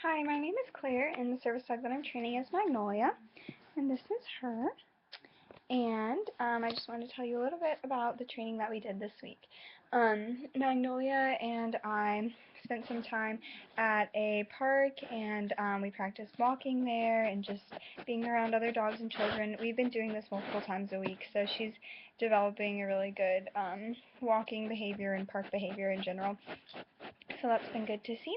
Hi, my name is Claire, and the service dog that I'm training is Magnolia, and this is her. And I just wanted to tell you a little bit about the training that we did this week. Magnolia and I spent some time at a park, and we practiced walking there and just being around other dogs and children. We've been doing this multiple times a week, so she's developing a really good walking behavior and park behavior in general. So that's been good to see.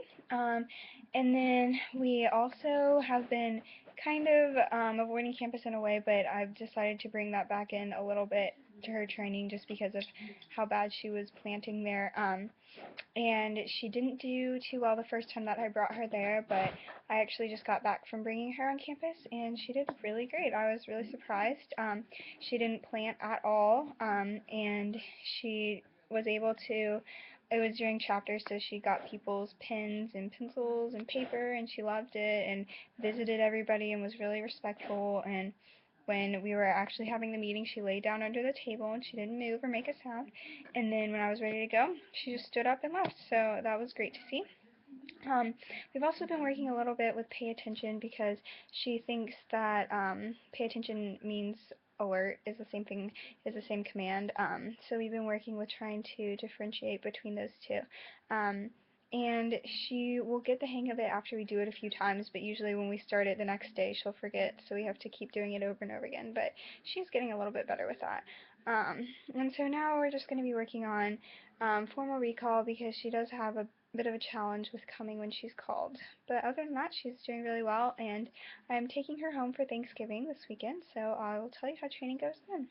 And then we also have been kind of avoiding campus in a way, but I've decided to bring that back in a little bit to her training just because of how bad she was planting there. And she didn't do too well the first time that I brought her there, but I actually just got back from bringing her on campus, and she did really great. I was really surprised. She didn't plant at all, and she was able to, it was during chapters, so she got people's pens and pencils and paper, and she loved it, and visited everybody, and was really respectful. And when we were actually having the meeting, she laid down under the table, and she didn't move or make a sound. And then when I was ready to go, she just stood up and left. So that was great to see. Um, we've also been working a little bit with pay attention because she thinks that pay attention means alert is the same thing, is the same command. So we've been working with trying to differentiate between those two. And she will get the hang of it after we do it a few times, but usually when we start it the next day, she'll forget, so we have to keep doing it over and over again. But she's getting a little bit better with that. And so now we're just going to be working on formal recall because she does have a bit of a challenge with coming when she's called. But other than that, she's doing really well, and I'm taking her home for Thanksgiving this weekend, so I will tell you how training goes then.